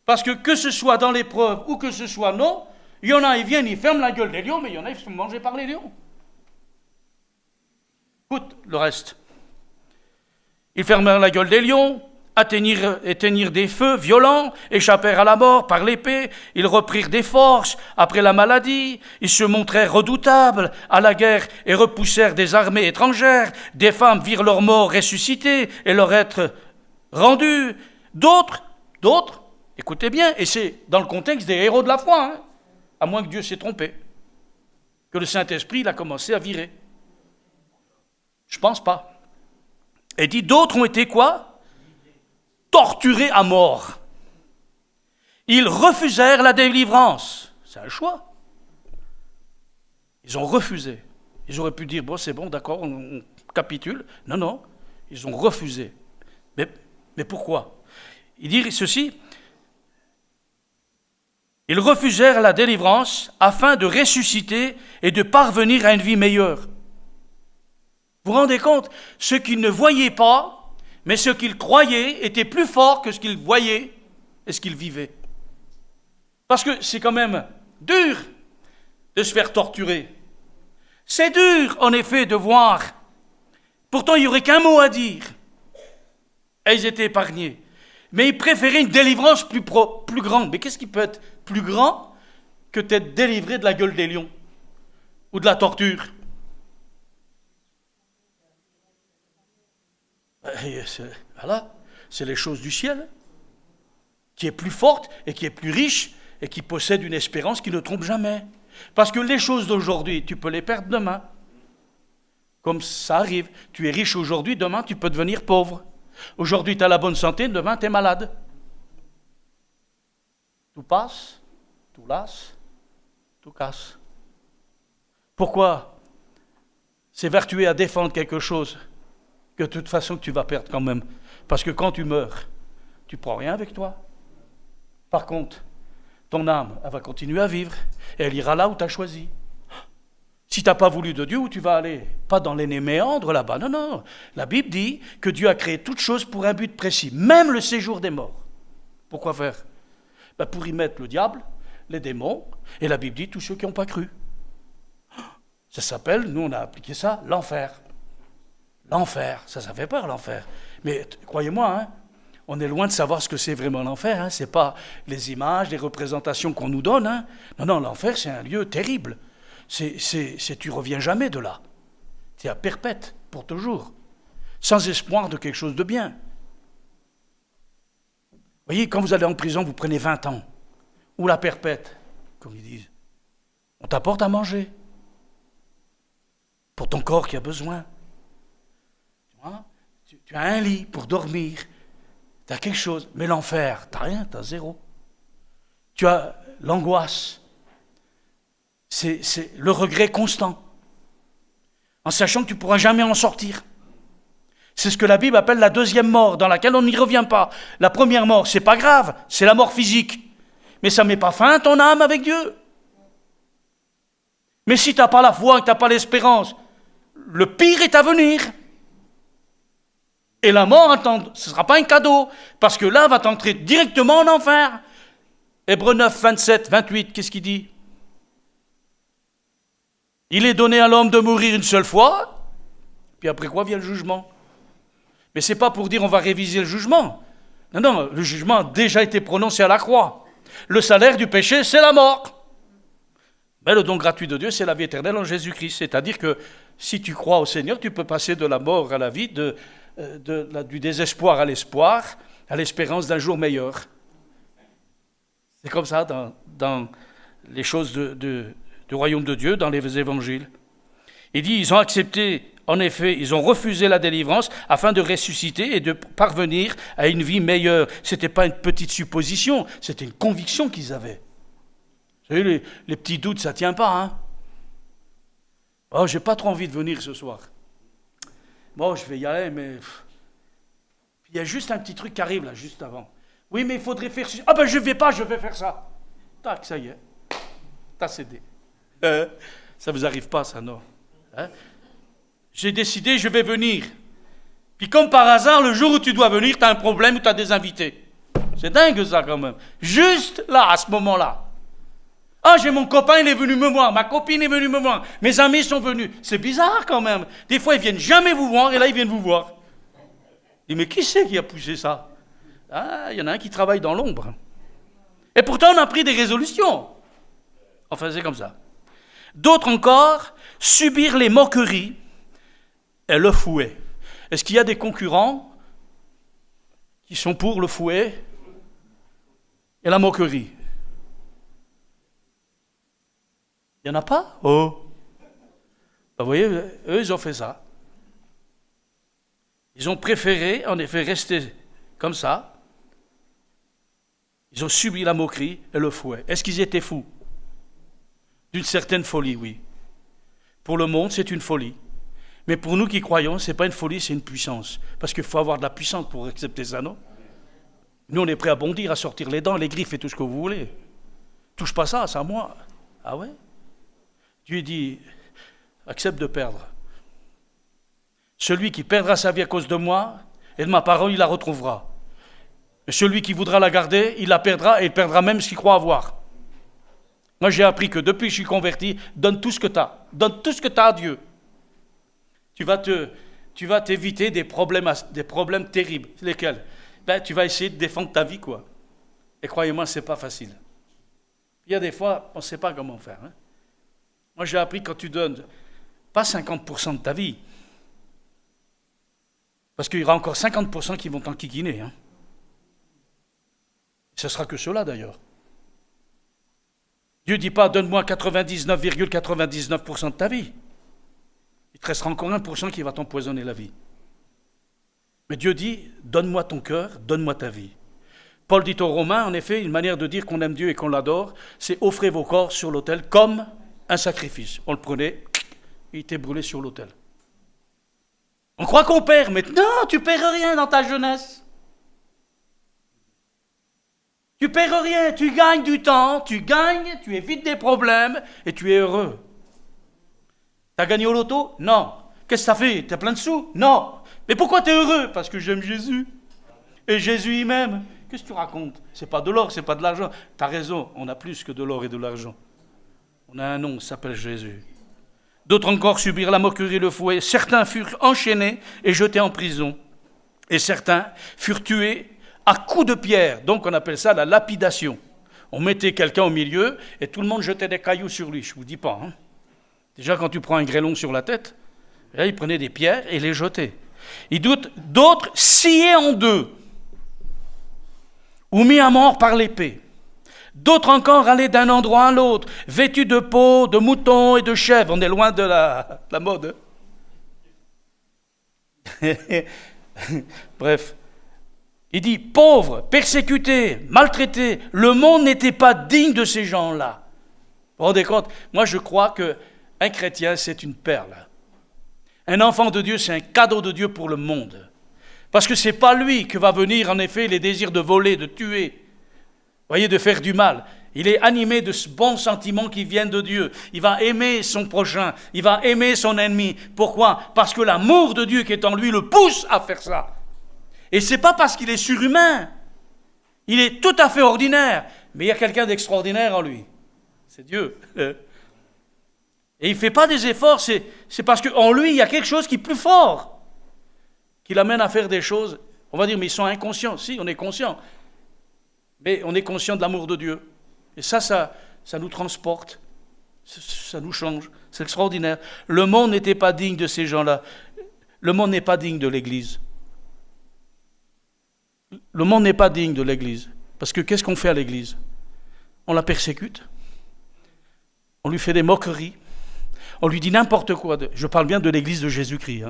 Parce que ce soit dans l'épreuve ou que ce soit non, il y en a, ils viennent, ils ferment la gueule des lions, mais il y en a, ils se font manger par les lions. Écoute le reste. Ils fermèrent la gueule des lions, éteignirent des feux violents, échappèrent à la mort par l'épée, ils reprirent des forces après la maladie, ils se montrèrent redoutables à la guerre et repoussèrent des armées étrangères, des femmes virent leur mort ressusciter et leur être rendue. D'autres, écoutez bien, et c'est dans le contexte des héros de la foi, hein, à moins que Dieu s'est trompé, que le Saint-Esprit il a commencé à virer. Je pense pas. Et dit, d'autres ont été quoi? Torturés à mort. Ils refusèrent la délivrance. C'est un choix. Ils ont refusé. Ils auraient pu dire, bon, c'est bon, d'accord, on capitule. Non, ils ont refusé. Mais pourquoi? Il dit ceci, ils refusèrent la délivrance afin de ressusciter et de parvenir à une vie meilleure. Vous vous rendez compte? Ce qu'ils ne voyaient pas, mais ce qu'ils croyaient était plus fort que ce qu'ils voyaient et ce qu'ils vivaient. Parce que c'est quand même dur de se faire torturer. C'est dur, en effet, de voir. Pourtant, il n'y aurait qu'un mot à dire. Et ils étaient épargnés. Mais ils préféraient une délivrance plus grande. Mais qu'est-ce qui peut être plus grand que d'être délivré de la gueule des lions ou de la torture? Voilà, c'est les choses du ciel, qui est plus forte et qui est plus riche et qui possède une espérance qui ne trompe jamais. Parce que les choses d'aujourd'hui, tu peux les perdre demain. Comme ça arrive, tu es riche aujourd'hui, demain tu peux devenir pauvre. Aujourd'hui tu as la bonne santé, demain tu es malade. Tout passe, tout lasse, tout casse. Pourquoi s'évertuer à défendre quelque chose que de toute façon que tu vas perdre quand même. Parce que quand tu meurs, tu ne prends rien avec toi. Par contre, ton âme, elle va continuer à vivre et elle ira là où tu as choisi. Si tu n'as pas voulu de Dieu, où tu vas aller? Pas dans les méandres là-bas. Non, non. La Bible dit que Dieu a créé toutes choses pour un but précis, même le séjour des morts. Pourquoi faire? Pour y mettre le diable, les démons, et la Bible dit tous ceux qui n'ont pas cru. Ça s'appelle, nous on a appliqué ça, l'enfer. L'enfer, ça fait peur l'enfer. Mais croyez-moi, hein, on est loin de savoir ce que c'est vraiment l'enfer. Hein. Ce n'est pas les images, les représentations qu'on nous donne. Hein. Non, non, l'enfer c'est un lieu terrible. Tu reviens jamais de là. C'est à perpète, pour toujours. Sans espoir de quelque chose de bien. Vous voyez, quand vous allez en prison, vous prenez 20 ans. Ou la perpète, comme ils disent. On t'apporte à manger. Pour ton corps qui a besoin. Tu as un lit pour dormir. Tu as quelque chose. Mais l'enfer, tu n'as rien, tu as zéro. Tu as l'angoisse. C'est le regret constant. En sachant que tu ne pourras jamais en sortir. C'est ce que la Bible appelle la deuxième mort, dans laquelle on n'y revient pas. La première mort, c'est pas grave, c'est la mort physique. Mais ça ne met pas fin à ton âme avec Dieu. Mais si tu n'as pas la foi, que tu n'as pas l'espérance, le pire est à venir. Et la mort, ce ne sera pas un cadeau, parce que là, va t'entrer directement en enfer. Hébreux 9, 27, 28, qu'est-ce qu'il dit? Il est donné à l'homme de mourir une seule fois, puis après quoi vient le jugement. Mais ce n'est pas pour dire on va réviser le jugement. Non, non, le jugement a déjà été prononcé à la croix. Le salaire du péché, c'est la mort. Mais le don gratuit de Dieu, c'est la vie éternelle en Jésus-Christ. C'est-à-dire que si tu crois au Seigneur, tu peux passer de la mort à la vie, du désespoir à l'espoir, à l'espérance d'un jour meilleur. C'est comme ça dans les choses du royaume de Dieu, dans les évangiles. Il dit, ils ont accepté, en effet, ils ont refusé la délivrance afin de ressusciter et de parvenir à une vie meilleure. Ce n'était pas une petite supposition, c'était une conviction qu'ils avaient. Vous savez, les petits doutes, ça ne tient pas. Hein? Oh, j'ai pas trop envie de venir ce soir. Bon, je vais y aller, mais... Il y a juste un petit truc qui arrive là, juste avant. Oui, mais il faudrait faire... Ah ben je vais pas, je vais faire ça. Tac, ça y est. T'as cédé. Ça vous arrive pas, ça, non? Hein? J'ai décidé, je vais venir. Puis comme par hasard, le jour où tu dois venir, tu as un problème ou tu as des invités. C'est dingue ça quand même. Juste là, à ce moment-là. Ah, j'ai mon copain, il est venu me voir. Ma copine est venue me voir. Mes amis sont venus. C'est bizarre quand même. Des fois, ils viennent jamais vous voir et là, ils viennent vous voir. Je dis, mais qui c'est qui a poussé ça? Ah, il y en a un qui travaille dans l'ombre. Et pourtant, on a pris des résolutions. Enfin, c'est comme ça. D'autres encore, subir les moqueries et le fouet. Est-ce qu'il y a des concurrents qui sont pour le fouet et la moquerie? Il n'y en a pas? Oh! Vous voyez, eux, ils ont fait ça. Ils ont préféré, en effet, rester comme ça. Ils ont subi la moquerie et le fouet. Est-ce qu'ils étaient fous? D'une certaine folie, oui. Pour le monde, c'est une folie. Mais pour nous qui croyons, ce n'est pas une folie, c'est une puissance. Parce qu'il faut avoir de la puissance pour accepter ça, non? Nous, on est prêts à bondir, à sortir les dents, les griffes et tout ce que vous voulez. Touche pas ça, c'est à moi. Ah ouais? Dieu dit, accepte de perdre. Celui qui perdra sa vie à cause de moi et de ma parole, il la retrouvera. Et celui qui voudra la garder, il la perdra et il perdra même ce qu'il croit avoir. Moi, j'ai appris que depuis que je suis converti, donne tout ce que tu as. Donne tout ce que tu as à Dieu. Tu vas t'éviter des problèmes terribles. Lesquels? Tu vas essayer de défendre ta vie, quoi. Et croyez-moi, ce n'est pas facile. Il y a des fois, on ne sait pas comment faire. Hein. Moi, j'ai appris quand tu donnes, pas 50% de ta vie, parce qu'il y aura encore 50% qui vont t'enquiquiner. Hein. Ce ne sera que cela, d'ailleurs. Dieu ne dit pas, donne-moi 99,99% de ta vie. Il te restera encore 1% qui va t'empoisonner la vie. Mais Dieu dit, donne-moi ton cœur, donne-moi ta vie. Paul dit aux Romains, en effet, une manière de dire qu'on aime Dieu et qu'on l'adore, c'est offrez vos corps sur l'autel comme un sacrifice. On le prenait, il était brûlé sur l'autel. On croit qu'on perd, mais non, tu perds rien dans ta jeunesse. Tu perds rien, tu gagnes du temps, tu évites des problèmes et tu es heureux. T'as gagné au loto? Non. Qu'est-ce que ça fait? T'as plein de sous? Non. Mais pourquoi t'es heureux? Parce que j'aime Jésus. Et Jésus il m'aime. Qu'est-ce que tu racontes? C'est pas de l'or, c'est pas de l'argent. T'as raison, on a plus que de l'or et de l'argent. On a un nom, ça s'appelle Jésus. D'autres encore subirent la moquerie et le fouet. Certains furent enchaînés et jetés en prison. Et certains furent tués à coups de pierre. Donc on appelle ça la lapidation. On mettait quelqu'un au milieu et tout le monde jetait des cailloux sur lui. Je ne vous dis pas. Déjà quand tu prends un grêlon sur la tête, là ils prenaient des pierres et les jetaient. Et d'autres sciés en deux ou mis à mort par l'épée. D'autres encore allaient d'un endroit à l'autre, vêtus de peau, de moutons et de chèvres. On est loin de la mode. Bref. Il dit, pauvres, persécutés, maltraités, le monde n'était pas digne de ces gens-là. Vous vous rendez compte? Moi, je crois qu'un chrétien, c'est une perle. Un enfant de Dieu, c'est un cadeau de Dieu pour le monde. Parce que ce n'est pas lui que va venir, en effet, les désirs de voler, de tuer, voyez, de faire du mal. Il est animé de ce bon sentiment qui vient de Dieu. Il va aimer son prochain, il va aimer son ennemi. Pourquoi? Parce que l'amour de Dieu qui est en lui le pousse à faire ça. Et ce n'est pas parce qu'il est surhumain. Il est tout à fait ordinaire. Mais il y a quelqu'un d'extraordinaire en lui. C'est Dieu. Et il ne fait pas des efforts, c'est parce qu'en lui, il y a quelque chose qui est plus fort, qui l'amène à faire des choses. On va dire, mais ils sont inconscients. Si, on est conscient. Mais on est conscient de l'amour de Dieu. Et ça nous transporte. Ça nous change. C'est extraordinaire. Le monde n'était pas digne de ces gens-là. Le monde n'est pas digne de l'Église. Le monde n'est pas digne de l'Église. Parce que qu'est-ce qu'on fait à l'Église? On la persécute. On lui fait des moqueries. On lui dit n'importe quoi. Je parle bien de l'Église de Jésus-Christ.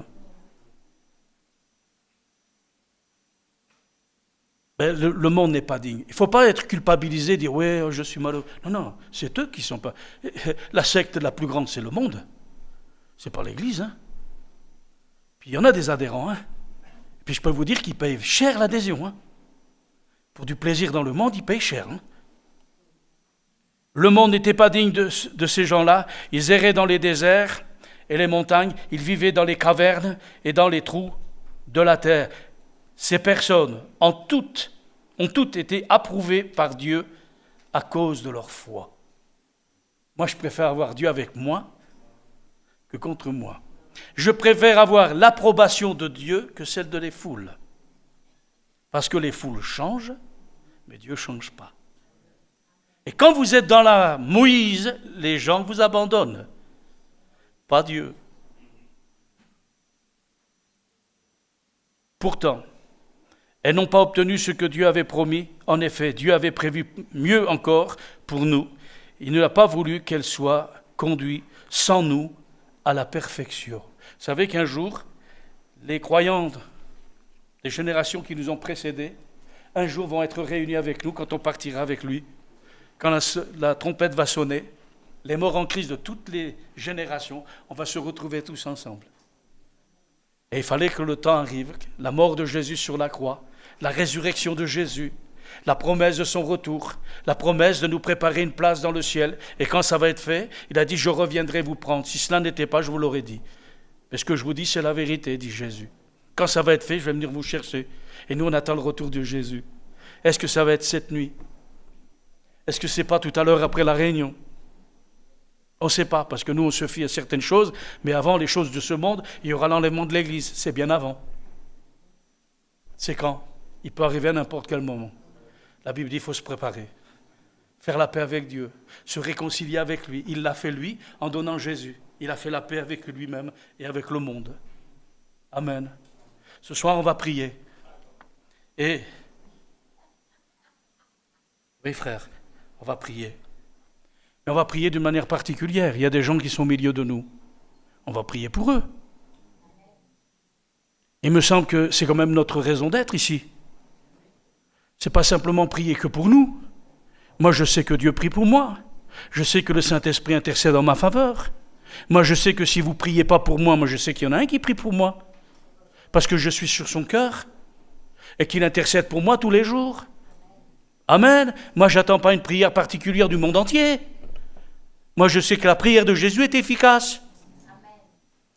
Mais le monde n'est pas digne. Il ne faut pas être culpabilisé, dire « ouais, je suis malheureux ». Non, c'est eux qui ne sont pas... La secte la plus grande, c'est le monde. Ce n'est pas l'Église. Puis il y en a des adhérents. Puis je peux vous dire qu'ils payent cher l'adhésion. Pour du plaisir dans le monde, ils payent cher. Le monde n'était pas digne de ces gens-là. Ils erraient dans les déserts et les montagnes. Ils vivaient dans les cavernes et dans les trous de la terre. Ces personnes ont toutes été approuvées par Dieu à cause de leur foi. Moi, je préfère avoir Dieu avec moi que contre moi. Je préfère avoir l'approbation de Dieu que celle de les foules. Parce que les foules changent, mais Dieu ne change pas. Et quand vous êtes dans la mouise, les gens vous abandonnent. Pas Dieu. Pourtant, elles n'ont pas obtenu ce que Dieu avait promis. En effet, Dieu avait prévu mieux encore pour nous. Il n'a pas voulu qu'elles soient conduites sans nous à la perfection. Vous savez qu'un jour, les croyants des générations qui nous ont précédés, un jour vont être réunis avec nous quand on partira avec lui. Quand la trompette va sonner, les morts en Christ de toutes les générations, on va se retrouver tous ensemble. Et il fallait que le temps arrive, la mort de Jésus sur la croix, la résurrection de Jésus, la promesse de son retour, la promesse de nous préparer une place dans le ciel. Et quand ça va être fait, il a dit « Je reviendrai vous prendre. Si cela n'était pas, je vous l'aurais dit. Mais ce que je vous dis, c'est la vérité, dit Jésus. Quand ça va être fait, je vais venir vous chercher. » Et nous, on attend le retour de Jésus. Est-ce que ça va être cette nuit? Est-ce que ce n'est pas tout à l'heure après la réunion? On ne sait pas, parce que nous, on se fie à certaines choses, mais avant les choses de ce monde, il y aura l'enlèvement de l'Église. C'est bien avant. C'est quand? Il peut arriver à n'importe quel moment. La Bible dit qu'il faut se préparer, faire la paix avec Dieu, se réconcilier avec lui. Il l'a fait lui en donnant Jésus. Il a fait la paix avec lui-même et avec le monde. Amen. Ce soir, on va prier. Et, oui frère, on va prier. Mais on va prier d'une manière particulière. Il y a des gens qui sont au milieu de nous. On va prier pour eux. Il me semble que c'est quand même notre raison d'être ici. Ce n'est pas simplement prier que pour nous. Moi, je sais que Dieu prie pour moi. Je sais que le Saint-Esprit intercède en ma faveur. Moi, je sais que si vous ne priez pas pour moi, je sais qu'il y en a un qui prie pour moi. parce que je suis sur son cœur et qu'il intercède pour moi tous les jours. Amen. Moi, je n'attends pas une prière particulière du monde entier. Moi, je sais que la prière de Jésus est efficace.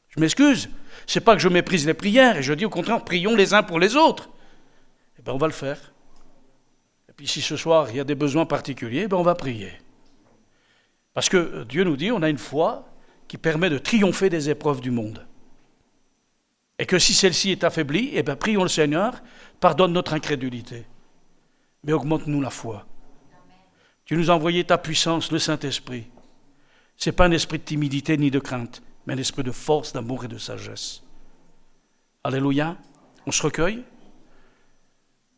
Je m'excuse. C'est pas que je méprise les prières, et je dis au contraire, prions les uns pour les autres. Eh bien, on va le faire. Et puis, si ce soir, il y a des besoins particuliers, on va prier. Parce que Dieu nous dit, on a une foi qui permet de triompher des épreuves du monde. Et que si celle-ci est affaiblie, prions le Seigneur, pardonne notre incrédulité. Mais augmente-nous la foi. Tu nous as envoyé ta puissance, le Saint-Esprit. Ce n'est pas un esprit de timidité ni de crainte, mais un esprit de force, d'amour et de sagesse. Alléluia. On se recueille.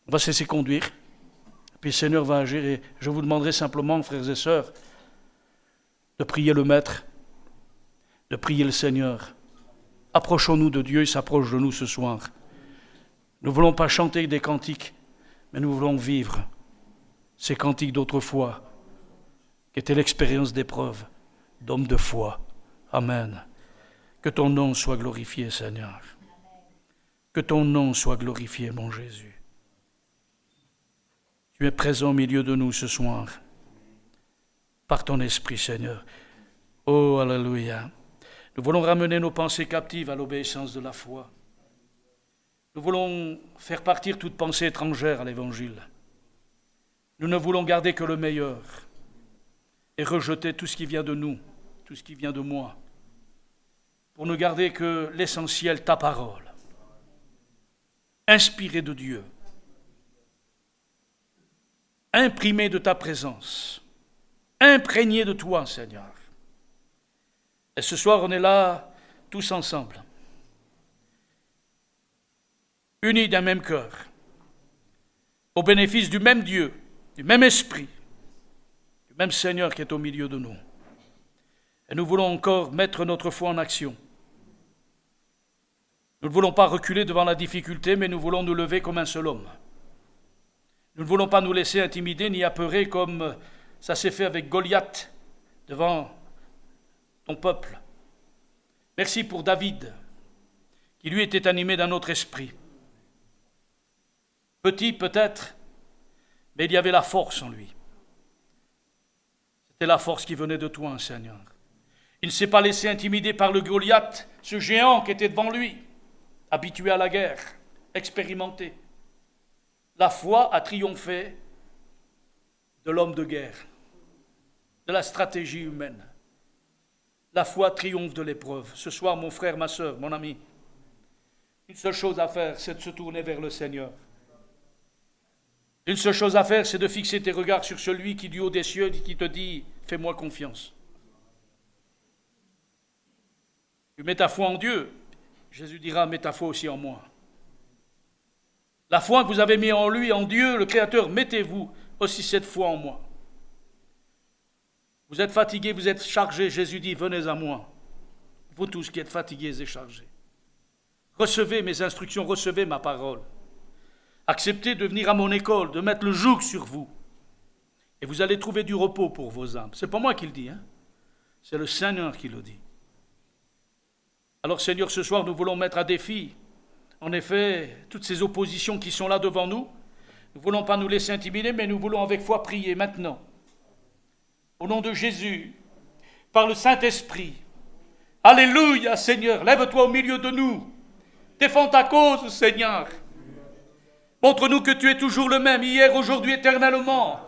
On va se laisser conduire. Puis le Seigneur va agir. Et je vous demanderai simplement, frères et sœurs, de prier le Maître, de prier le Seigneur. Approchons-nous de Dieu, il s'approche de nous ce soir. Nous ne voulons pas chanter des cantiques, mais nous voulons vivre ces cantiques d'autrefois, qui étaient l'expérience d'épreuve, d'hommes de foi. Amen. Que ton nom soit glorifié, Seigneur. Que ton nom soit glorifié, mon Jésus. Tu es présent au milieu de nous ce soir, par ton esprit, Seigneur. Oh, alléluia. Nous voulons ramener nos pensées captives à l'obéissance de la foi. Nous voulons faire partir toute pensée étrangère à l'Évangile. Nous ne voulons garder que le meilleur et rejeter tout ce qui vient de nous, tout ce qui vient de moi, pour ne garder que l'essentiel, ta parole, inspirée de Dieu, imprimée de ta présence, imprégnée de toi, Seigneur. Et ce soir, on est là, tous ensemble, unis d'un même cœur, au bénéfice du même Dieu, du même Esprit, du même Seigneur qui est au milieu de nous. Et nous voulons encore mettre notre foi en action. Nous ne voulons pas reculer devant la difficulté, mais nous voulons nous lever comme un seul homme. Nous ne voulons pas nous laisser intimider ni apeurer comme ça s'est fait avec Goliath devant ton peuple. Merci pour David, qui lui était animé d'un autre esprit. Petit peut-être, mais il y avait la force en lui. C'était la force qui venait de toi, Seigneur. Il ne s'est pas laissé intimider par le Goliath, ce géant qui était devant lui, habitué à la guerre, expérimenté. La foi a triomphé de l'homme de guerre, de la stratégie humaine. La foi triomphe de l'épreuve. Ce soir, mon frère, ma sœur, mon ami, une seule chose à faire, c'est de se tourner vers le Seigneur. Une seule chose à faire, c'est de fixer tes regards sur celui qui, du haut des cieux, qui te dit « Fais-moi confiance ». Tu mets ta foi en Dieu, Jésus dira « Mets ta foi aussi en moi ». La foi que vous avez mis en lui, en Dieu, le Créateur, mettez-vous aussi cette foi en moi. Vous êtes fatigués, vous êtes chargés, Jésus dit « Venez à moi ». Vous tous qui êtes fatigués et chargés. Recevez mes instructions, recevez ma parole. Acceptez de venir à mon école, de mettre le joug sur vous. Et vous allez trouver du repos pour vos âmes. Ce n'est pas moi qui le dis, c'est le Seigneur qui le dit. Alors Seigneur, ce soir, nous voulons mettre à défi, en effet, toutes ces oppositions qui sont là devant nous. Nous ne voulons pas nous laisser intimider, mais nous voulons avec foi prier maintenant. Au nom de Jésus, par le Saint-Esprit. Alléluia, Seigneur, lève-toi au milieu de nous. Défends ta cause, Seigneur. Montre-nous que tu es toujours le même, hier, aujourd'hui, éternellement.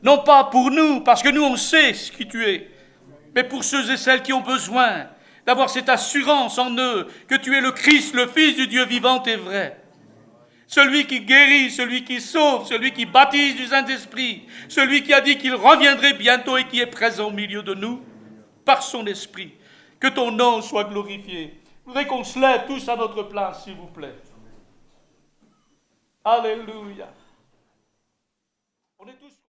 Non pas pour nous, parce que nous, on sait ce qui tu es, mais pour ceux et celles qui ont besoin d'avoir cette assurance en eux que tu es le Christ, le Fils du Dieu vivant et vrai. Celui qui guérit, celui qui sauve, celui qui baptise du Saint-Esprit, celui qui a dit qu'il reviendrait bientôt et qui est présent au milieu de nous, par son Esprit. Que ton nom soit glorifié. Je voudrais qu'on se lève tous à notre place, s'il vous plaît. Alléluia. On est tous